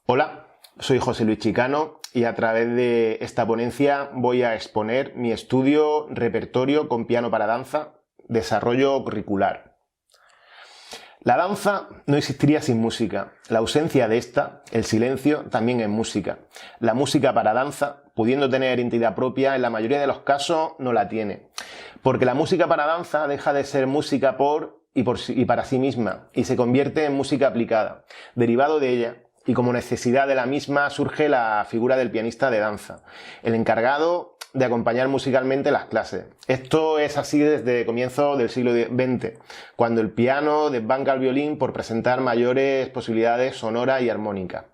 Hola, soy José Luis Chicano y a través de esta ponencia voy a exponer mi estudio Repertorio con piano para danza, desarrollo curricular. La danza no existiría sin música. La ausencia de esta, el silencio, también es música. La música para danza, pudiendo tener identidad propia, en la mayoría de los casos no la tiene. Porque la música para danza deja de ser música por y para sí misma y se convierte en música aplicada. Derivado de ella, y como necesidad de la misma surge la figura del pianista de danza, el encargado de acompañar musicalmente las clases. Esto es así desde comienzos del siglo XX, cuando el piano desbanca al violín por presentar mayores posibilidades sonoras y armónicas.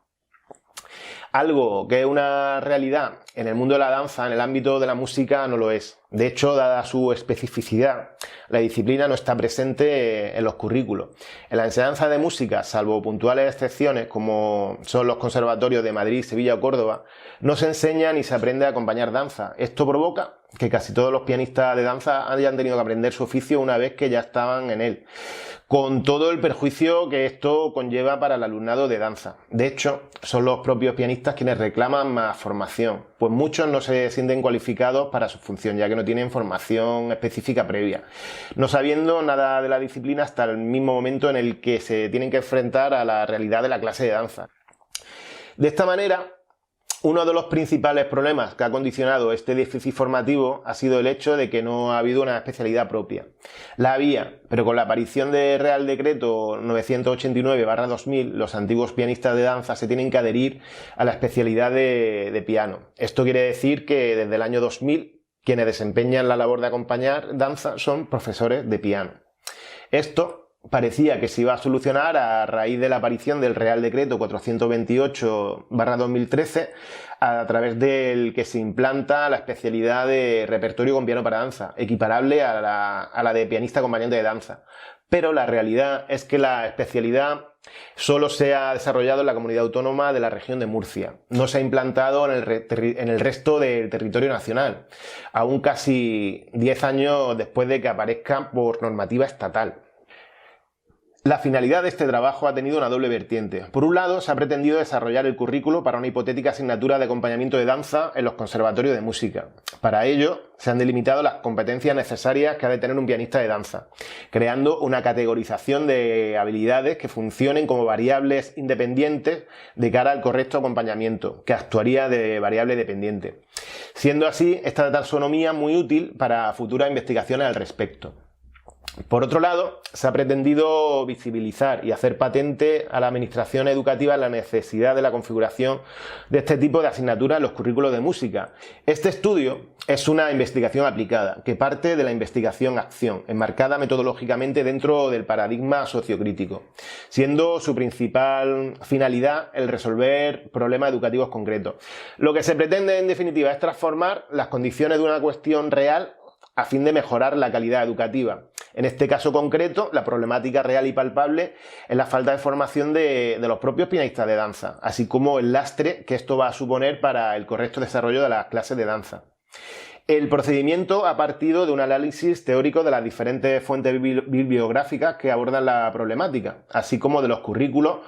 Algo que es una realidad en el mundo de la danza, en el ámbito de la música, no lo es. De hecho, dada su especificidad, la disciplina no está presente en los currículos. En la enseñanza de música, salvo puntuales excepciones como son los conservatorios de Madrid, Sevilla o Córdoba, no se enseña ni se aprende a acompañar danza. Esto provoca que casi todos los pianistas de danza hayan tenido que aprender su oficio una vez que ya estaban en él, con todo el perjuicio que esto conlleva para el alumnado de danza. De hecho, son los propios pianistas quienes reclaman más formación, pues muchos no se sienten cualificados para su función, ya que no tienen formación específica previa, no sabiendo nada de la disciplina hasta el mismo momento en el que se tienen que enfrentar a la realidad de la clase de danza. De esta manera, uno de los principales problemas que ha condicionado este déficit formativo ha sido el hecho de que no ha habido una especialidad propia. La había, pero con la aparición del Real Decreto 989/2000, los antiguos pianistas de danza se tienen que adherir a la especialidad de piano. Esto quiere decir que desde el año 2000, quienes desempeñan la labor de acompañar danza son profesores de piano. Esto parecía que se iba a solucionar a raíz de la aparición del Real Decreto 428/2013, a través del que se implanta la especialidad de repertorio con piano para danza, equiparable a la de pianista acompañante de danza. Pero la realidad es que la especialidad solo se ha desarrollado en la comunidad autónoma de la región de Murcia. No se ha implantado en el resto del territorio nacional, aún casi 10 años después de que aparezca por normativa estatal. La finalidad de este trabajo ha tenido una doble vertiente. Por un lado, se ha pretendido desarrollar el currículo para una hipotética asignatura de acompañamiento de danza en los conservatorios de música. Para ello, se han delimitado las competencias necesarias que ha de tener un pianista de danza, creando una categorización de habilidades que funcionen como variables independientes de cara al correcto acompañamiento, que actuaría de variable dependiente. Siendo así, esta taxonomía muy útil para futuras investigaciones al respecto. Por otro lado, se ha pretendido visibilizar y hacer patente a la administración educativa la necesidad de la configuración de este tipo de asignaturas en los currículos de música. Este estudio es una investigación aplicada, que parte de la investigación-acción, enmarcada metodológicamente dentro del paradigma sociocrítico, siendo su principal finalidad el resolver problemas educativos concretos. Lo que se pretende, en definitiva, es transformar las condiciones de una cuestión real a fin de mejorar la calidad educativa. En este caso concreto, la problemática real y palpable es la falta de formación de los propios pianistas de danza, así como el lastre que esto va a suponer para el correcto desarrollo de las clases de danza. El procedimiento ha partido de un análisis teórico de las diferentes fuentes bibliográficas que abordan la problemática, así como de los currículos,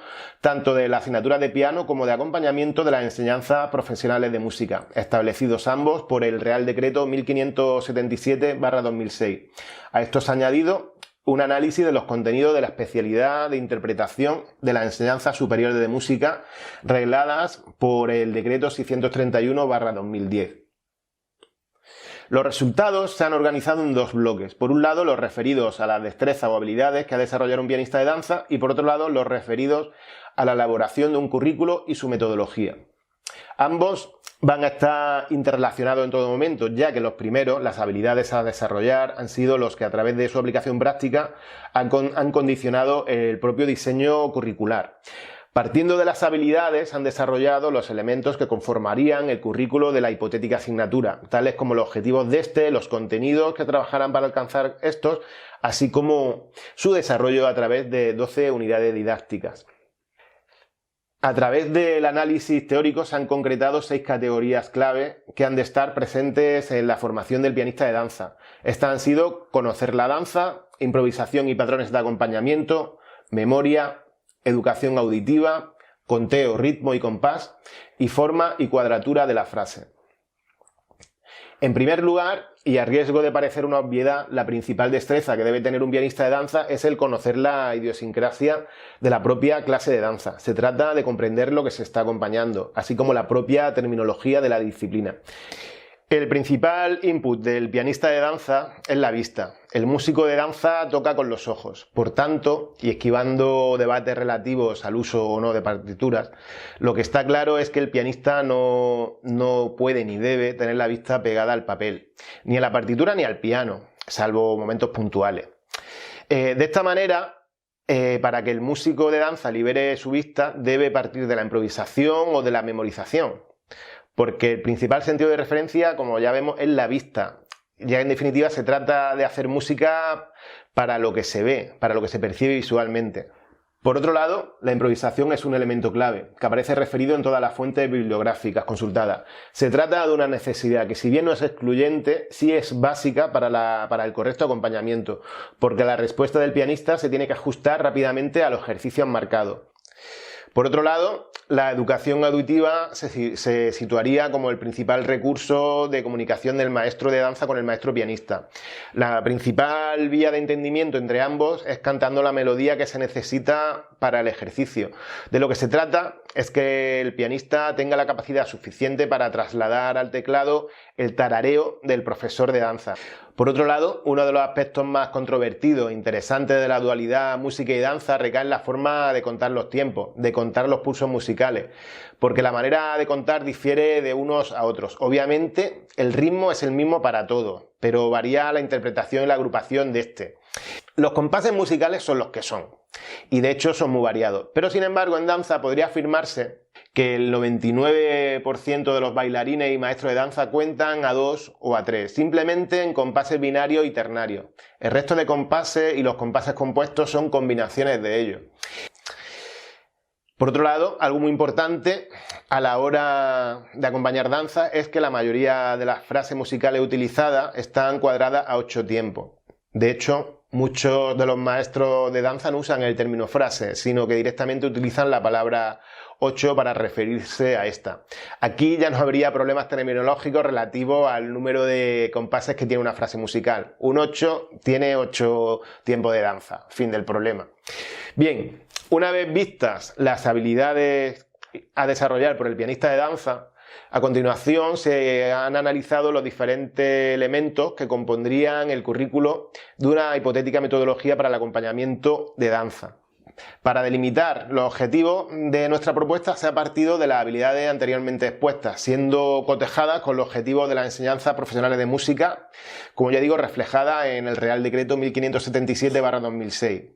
tanto de la asignatura de piano como de acompañamiento de las enseñanzas profesionales de música, establecidos ambos por el Real Decreto 1577/2006. A esto se ha añadido un análisis de los contenidos de la especialidad de interpretación de la enseñanza superior de música, regladas por el Decreto 631/2010. Los resultados se han organizado en dos bloques. Por un lado, los referidos a las destrezas o habilidades que ha de desarrollar un pianista de danza, y por otro lado, los referidos a la elaboración de un currículo y su metodología. Ambos van a estar interrelacionados en todo momento, ya que los primeros, las habilidades a desarrollar, han sido los que a través de su aplicación práctica han condicionado el propio diseño curricular. Partiendo de las habilidades, han desarrollado los elementos que conformarían el currículo de la hipotética asignatura, tales como los objetivos de este, los contenidos que trabajarán para alcanzar estos, así como su desarrollo a través de 12 unidades didácticas. A través del análisis teórico se han concretado 6 categorías clave que han de estar presentes en la formación del pianista de danza. Estas han sido conocer la danza, improvisación y patrones de acompañamiento, memoria, educación auditiva, conteo, ritmo y compás, y forma y cuadratura de la frase. En primer lugar, y a riesgo de parecer una obviedad, la principal destreza que debe tener un pianista de danza es el conocer la idiosincrasia de la propia clase de danza. Se trata de comprender lo que se está acompañando, así como la propia terminología de la disciplina. El principal input del pianista de danza es la vista. El músico de danza toca con los ojos. Por tanto, y esquivando debates relativos al uso o no de partituras, lo que está claro es que el pianista no puede ni debe tener la vista pegada al papel, ni a la partitura ni al piano, salvo momentos puntuales. De esta manera, para que el músico de danza libere su vista, debe partir de la improvisación o de la memorización. Porque el principal sentido de referencia, como ya vemos, es la vista. Ya en definitiva se trata de hacer música para lo que se ve, para lo que se percibe visualmente. Por otro lado, la improvisación es un elemento clave, que aparece referido en todas las fuentes bibliográficas consultadas. Se trata de una necesidad que, si bien no es excluyente, sí es básica para el correcto acompañamiento, porque la respuesta del pianista se tiene que ajustar rápidamente a los ejercicios marcados. Por otro lado, la educación auditiva se situaría como el principal recurso de comunicación del maestro de danza con el maestro pianista. La principal vía de entendimiento entre ambos es cantando la melodía que se necesita para el ejercicio. De lo que se trata es que el pianista tenga la capacidad suficiente para trasladar al teclado el tarareo del profesor de danza. Por otro lado, uno de los aspectos más controvertidos e interesantes de la dualidad música y danza recae en la forma de contar los tiempos, de contar los pulsos musicales, porque la manera de contar difiere de unos a otros. Obviamente, el ritmo es el mismo para todos, pero varía la interpretación y la agrupación de este. Los compases musicales son los que son, y de hecho son muy variados, pero sin embargo en danza podría afirmarse que el 99% de los bailarines y maestros de danza cuentan a 2 o a 3, simplemente en compases binarios y ternarios. El resto de compases y los compases compuestos son combinaciones de ellos. Por otro lado, algo muy importante a la hora de acompañar danza es que la mayoría de las frases musicales utilizadas están cuadradas a 8 tiempos. De hecho, muchos de los maestros de danza no usan el término frase, sino que directamente utilizan la palabra 8 para referirse a esta. Aquí ya no habría problemas terminológicos relativos al número de compases que tiene una frase musical. Un 8 tiene 8 tiempos de danza. Fin del problema. Bien, una vez vistas las habilidades a desarrollar por el pianista de danza, a continuación se han analizado los diferentes elementos que compondrían el currículo de una hipotética metodología para el acompañamiento de danza. Para delimitar los objetivos de nuestra propuesta se ha partido de las habilidades anteriormente expuestas, siendo cotejadas con los objetivos de las enseñanzas profesionales de música, como ya digo, reflejadas en el Real Decreto 1577/2006.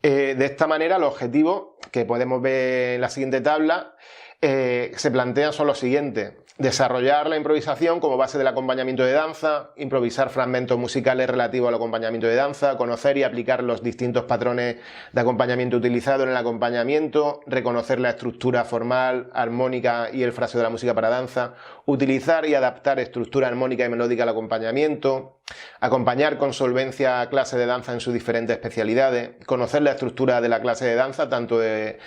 De esta manera, los objetivos que podemos ver en la siguiente tabla se plantean son los siguientes: desarrollar la improvisación como base del acompañamiento de danza, improvisar fragmentos musicales relativos al acompañamiento de danza, conocer y aplicar los distintos patrones de acompañamiento utilizados en el acompañamiento, reconocer la estructura formal, armónica y el fraseo de la música para danza, utilizar y adaptar estructura armónica y melódica al acompañamiento, acompañar con solvencia a clase de danza en sus diferentes especialidades, conocer la estructura de la clase de danza tanto de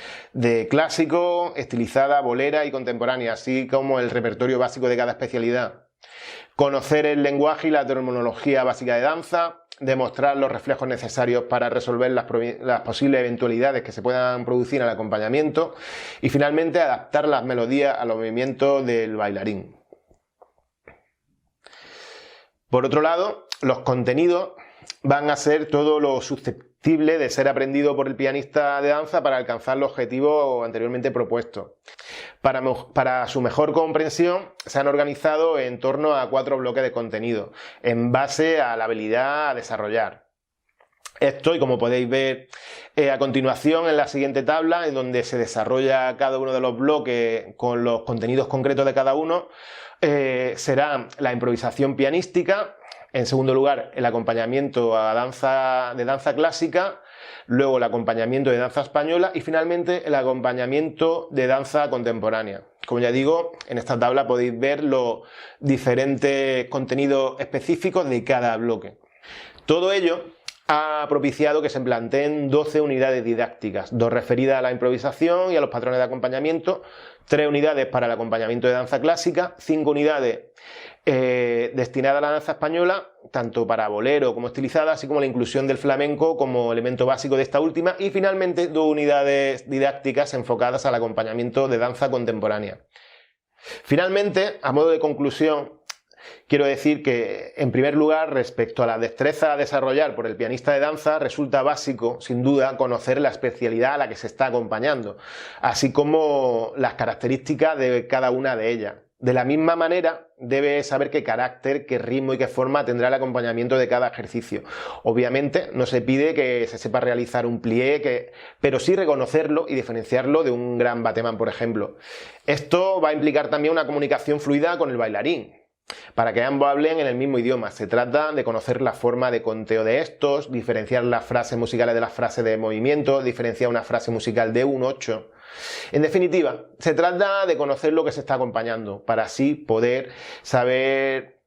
clásico, estilizada, bolera y contemporánea, así como el repertorio básico de cada especialidad. Conocer el lenguaje y la terminología básica de danza, demostrar los reflejos necesarios para resolver las posibles eventualidades que se puedan producir en el acompañamiento y finalmente adaptar las melodías a los movimientos del bailarín. Por otro lado, los contenidos van a ser todo lo susceptible de ser aprendido por el pianista de danza para alcanzar los objetivos anteriormente propuestos. Para su mejor comprensión se han organizado en torno a 4 bloques de contenido, en base a la habilidad a desarrollar. Esto, y como podéis ver a continuación en la siguiente tabla, en donde se desarrolla cada uno de los bloques con los contenidos concretos de cada uno, será la improvisación pianística, en segundo lugar el acompañamiento a de danza clásica, luego el acompañamiento de danza española y finalmente el acompañamiento de danza contemporánea. Como ya digo, en esta tabla podéis ver los diferentes contenidos específicos de cada bloque. Todo ello ha propiciado que se planteen 12 unidades didácticas, 2 referidas a la improvisación y a los patrones de acompañamiento, 3 unidades para el acompañamiento de danza clásica, 5 unidades destinadas a la danza española, tanto para bolero como estilizada, así como la inclusión del flamenco como elemento básico de esta última, y finalmente 2 unidades didácticas enfocadas al acompañamiento de danza contemporánea. Finalmente, a modo de conclusión, quiero decir que, en primer lugar, respecto a la destreza a desarrollar por el pianista de danza, resulta básico, sin duda, conocer la especialidad a la que se está acompañando, así como las características de cada una de ellas. De la misma manera, debe saber qué carácter, qué ritmo y qué forma tendrá el acompañamiento de cada ejercicio. Obviamente, no se pide que se sepa realizar un plié, pero sí reconocerlo y diferenciarlo de un gran battemán, por ejemplo. Esto va a implicar también una comunicación fluida con el bailarín, para que ambos hablen en el mismo idioma. Se trata de conocer la forma de conteo de estos, diferenciar las frases musicales de las frases de movimiento, diferenciar una frase musical de un 8. En definitiva, se trata de conocer lo que se está acompañando, para así poder saber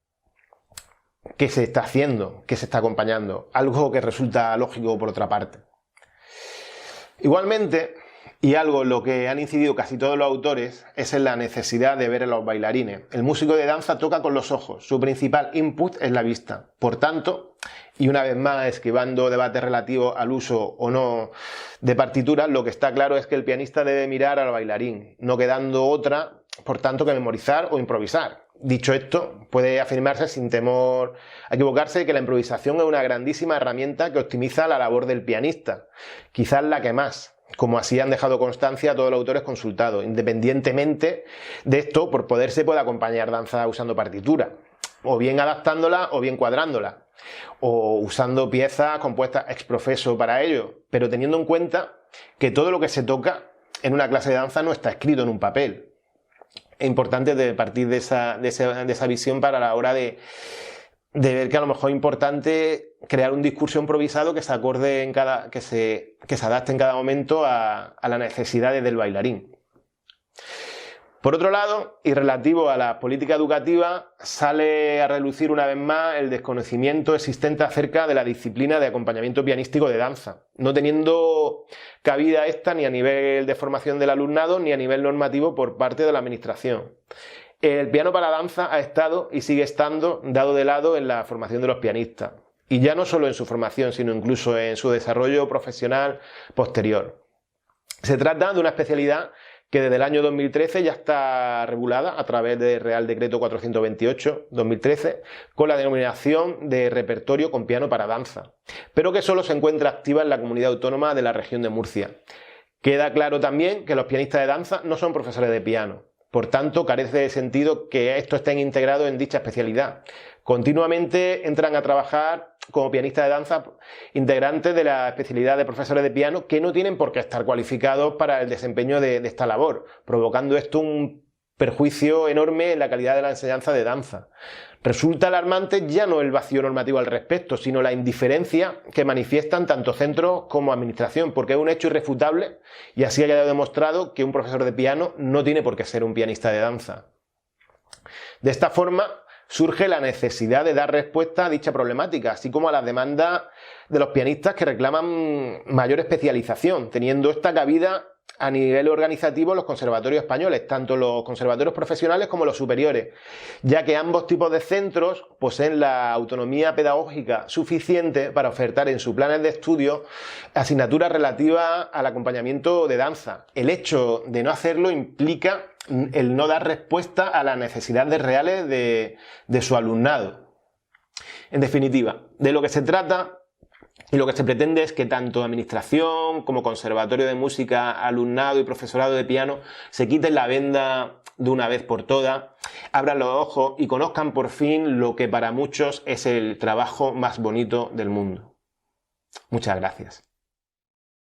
qué se está haciendo, qué se está acompañando, algo que resulta lógico por otra parte. Igualmente, y algo en lo que han incidido casi todos los autores, es en la necesidad de ver a los bailarines. El músico de danza toca con los ojos, su principal input es la vista. Por tanto, y una vez más esquivando debates relativos al uso o no de partituras, lo que está claro es que el pianista debe mirar al bailarín, no quedando otra, por tanto, que memorizar o improvisar. Dicho esto, puede afirmarse sin temor a equivocarse que la improvisación es una grandísima herramienta que optimiza la labor del pianista, quizás la que más, como así han dejado constancia todos los autores consultados. Independientemente de esto, por poder se puede acompañar danza usando partitura, o bien adaptándola o bien cuadrándola, o usando piezas compuestas ex professo para ello, pero teniendo en cuenta que todo lo que se toca en una clase de danza no está escrito en un papel. Es importante partir de esa visión para la hora de ver que a lo mejor es importante crear un discurso improvisado que se acorde que se adapte en cada momento a las necesidades del bailarín. Por otro lado, y relativo a la política educativa, sale a relucir una vez más el desconocimiento existente acerca de la disciplina de acompañamiento pianístico de danza, no teniendo cabida esta ni a nivel de formación del alumnado ni a nivel normativo por parte de la administración. El piano para danza ha estado y sigue estando dado de lado en la formación de los pianistas, y ya no solo en su formación, sino incluso en su desarrollo profesional posterior. Se trata de una especialidad que desde el año 2013 ya está regulada a través del Real Decreto 428/2013 con la denominación de repertorio con piano para danza, pero que solo se encuentra activa en la comunidad autónoma de la región de Murcia. Queda claro también que los pianistas de danza no son profesores de piano, por tanto carece de sentido que estos estén integrados en dicha especialidad. Continuamente entran a trabajar como pianistas de danza integrantes de la especialidad de profesores de piano que no tienen por qué estar cualificados para el desempeño de esta labor, provocando esto un perjuicio enorme en la calidad de la enseñanza de danza. Resulta alarmante ya no el vacío normativo al respecto, sino la indiferencia que manifiestan tanto centros como administración, porque es un hecho irrefutable y así ha quedado demostrado que un profesor de piano no tiene por qué ser un pianista de danza. De esta forma, surge la necesidad de dar respuesta a dicha problemática, así como a las demandas de los pianistas que reclaman mayor especialización, teniendo esta cabida a nivel organizativo en los conservatorios españoles, tanto los conservatorios profesionales como los superiores, ya que ambos tipos de centros poseen la autonomía pedagógica suficiente para ofertar en sus planes de estudio asignaturas relativas al acompañamiento de danza. El hecho de no hacerlo implica el no dar respuesta a las necesidades reales de su alumnado. En definitiva, de lo que se trata y lo que se pretende es que tanto administración como conservatorio de música, alumnado y profesorado de piano se quiten la venda de una vez por todas, abran los ojos y conozcan por fin lo que para muchos es el trabajo más bonito del mundo. Muchas gracias.